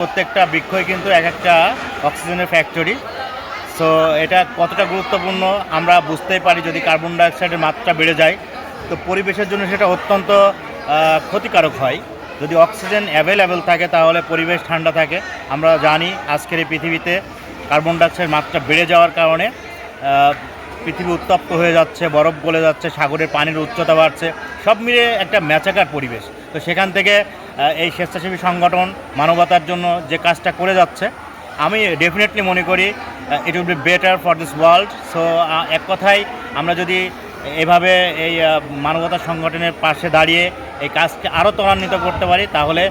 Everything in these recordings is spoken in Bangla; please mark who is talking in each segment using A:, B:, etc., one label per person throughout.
A: প্রত্যেকটা বৃক্ষই কিন্তু এক একটা অক্সিজেনের ফ্যাক্টরি। সো এটা কতটা গুরুত্বপূর্ণ আমরা বুঝতেই পারি। যদি কার্বন ডাইঅক্সাইডের মাত্রা বেড়ে যায় তো পরিবেশের জন্য সেটা অত্যন্ত ক্ষতিকারক হয়। যদি অক্সিজেন অ্যাভেলেবেল থাকে তাহলে পরিবেশ ঠান্ডা থাকে। আমরা জানি আজকের এই পৃথিবীতে কার্বন ডাইঅক্সাইড মাত্রা বেড়ে যাওয়ার কারণে পৃথিবী উত্তপ্ত হয়ে যাচ্ছে, বরফ গলে যাচ্ছে, সাগরের পানির উচ্চতা বাড়ছে, সব মিলিয়ে একটা ম্যাচাকার পরিবেশ। তো সেখান থেকে এই স্বেচ্ছাসেবী সংগঠন মানবতার জন্য যে কাজটা করে যাচ্ছে, আমি ডেফিনেটলি মনে করি it will be better for this world. So এক কথায় আমরা যদি এভাবে এই মানবতা সংগঠনের পাশে দাঁড়িয়ে এই কাজকে আরও ত্বরান্বিত করতে পারি তাহলে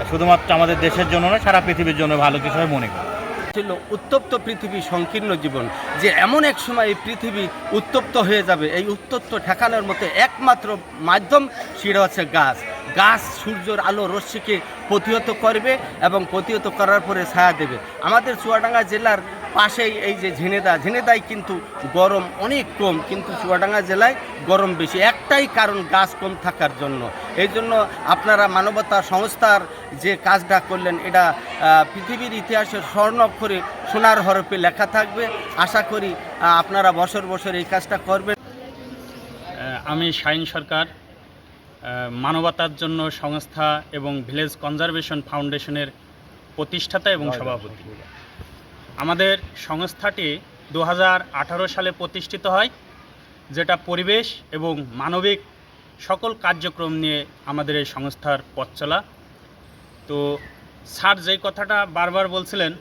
A: শুধুমাত্র আমাদের দেশের জন্য নয়, সারা পৃথিবীর জন্য ভালো কিছু হয় মনে করি।
B: ছিল উত্তপ্ত পৃথিবী সংকীর্ণ জীবন, যে এমন এক সময় এই পৃথিবী উত্তপ্ত হয়ে যাবে। এই উত্তপ্ত ঠেকানোর মতো একমাত্র মাধ্যম সেটা হচ্ছে গাছ। গাছ সূর্যের আলো রশ্মিকে প্রতিহত করবে এবং প্রতিহত করার পরে ছায়া দেবে। আমাদের চুয়াডাঙ্গা জেলার পাশেই এই যে ঝিনেদায় কিন্তু গরম অনেক কম, কিন্তু চুয়াডাঙ্গা জেলায় গরম বেশি। একটাই কারণ, গাছ কম থাকার জন্য। এই জন্য আপনারা মানবতা সংস্থার যে কাজটা করলেন, এটা পৃথিবীর ইতিহাসে স্বর্ণাক্ষরে সোনার হরফে লেখা থাকবে। আশা করি আপনারা বছর বছর এই কাজটা করবেন।
C: আমি শাহিন সরকার, মানবতার জন্য সংস্থা এবং ভিলেজ কনজারভেশন ফাউন্ডেশনের প্রতিষ্ঠাতা এবং সভাপতি। আমাদের সংস্থাটি 2018 সালে প্রতিষ্ঠিত হয়, যেটা পরিবেশ এবং মানবিক সকল কার্যক্রম নিয়ে আমাদের এই সংস্থার পথ চলা। তো স্যার যেই কথাটা বারবার বলছিলেন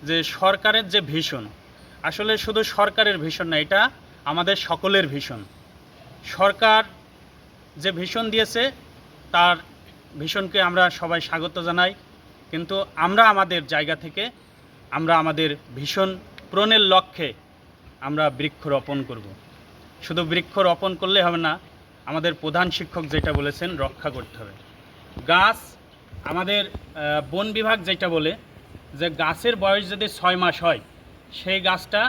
C: যে সরকারের যে ভিশন, আসলে শুধু সরকারের ভিশন না, এটা আমাদের সকলের ভিশন। সরকার যে ভিশন দিয়েছে তার ভিশনকে আমরা সবাই স্বাগত জানাই, কিন্তু আমরা আমাদের জায়গা থেকে আমরা আমাদের ভিশন পূরণের লক্ষ্যে আমরা বৃক্ষরোপণ করব। শুধু বৃক্ষরোপণ করলে হবে না, আমাদের প্রধান শিক্ষক যেটা বলেছেন রক্ষা করতে হবে। গাছ, আমাদের বন বিভাগ যেটা বলে যে গাছের বয়স যদি 6 মাস হয়, সেই গাছটা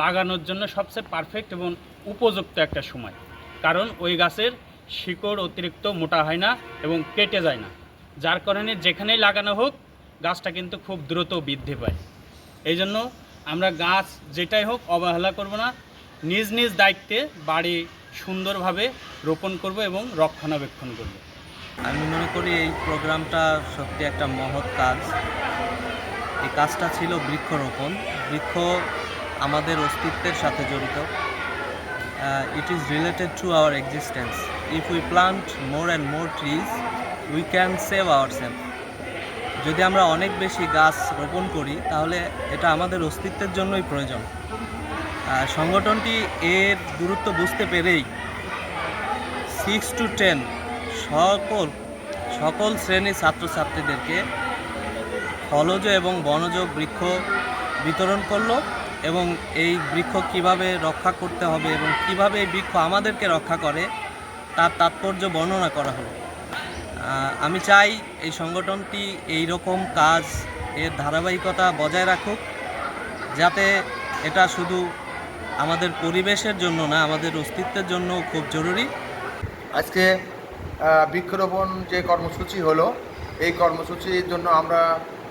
C: লাগানোর জন্য সবচেয়ে পারফেক্ট এবং উপযুক্ত একটা সময়। কারণ ওই গাছের শিকড় অতিরিক্ত মোটা হয় না এবং কেটে যায় না, যার কারণে যেখানেই লাগানো হোক গাছটা কিন্তু খুব দ্রুত বৃদ্ধি পায়। এই জন্য আমরা গাছ যেটাই হোক অবহেলা করব না, নিজ নিজ দায়িত্বে বাড়ি সুন্দরভাবে রোপণ করব এবং রক্ষণাবেক্ষণ করব।
D: আমি মনে করি এই প্রোগ্রামটা সত্যি একটা মহৎ কাজ। এই কাজটা ছিল বৃক্ষরোপণ। বৃক্ষ আমাদের অস্তিত্বের সাথে জড়িত। It is related to our existence. If we plant more and more trees, we can save ourselves. যদি আমরা অনেক বেশি গাছ রোপণ করি তাহলে এটা আমাদের অস্তিত্বের জন্যই প্রয়োজন। সংগঠনটি এর গুরুত্ব বুঝতে পেরেই 6 to 10 সকল শ্রেণীর ছাত্রছাত্রীদেরকে ফলজ এবং বনজ বৃক্ষ বিতরণ করলো এবং এই বৃক্ষ কিভাবে রক্ষা করতে হবে এবং কিভাবে এই বৃক্ষ আমাদেরকে রক্ষা করে তার তাৎপর্য বর্ণনা করা হলো। আমি চাই এই সংগঠনটি এই রকম কাজ এর ধারাবাহিকতা বজায় রাখুক, যাতে এটা শুধু আমাদের পরিবেশের জন্য না, আমাদের অস্তিত্বের জন্য খুব জরুরি।
E: আজকে বৃক্ষরোপণ যে কর্মসূচি হলো, এই কর্মসূচির জন্য আমরা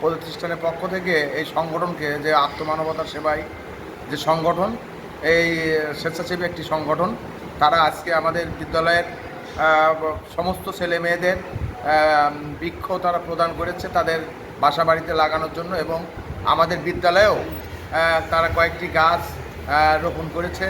E: প্রতিষ্ঠানের পক্ষ থেকে এই সংগঠনকে, যে আত্মমানবতার সেবায় যে সংগঠন, এই স্বেচ্ছাসেবী একটি সংগঠন, তারা আজকে আমাদের বিদ্যালয়ের সমস্ত ছেলে মেয়েদের বৃক্ষ তারা প্রদান করেছে তাদের বাসা বাড়িতে লাগানোর জন্য, এবং আমাদের বিদ্যালয়েও তারা কয়েকটি গাছ রোপণ করেছে।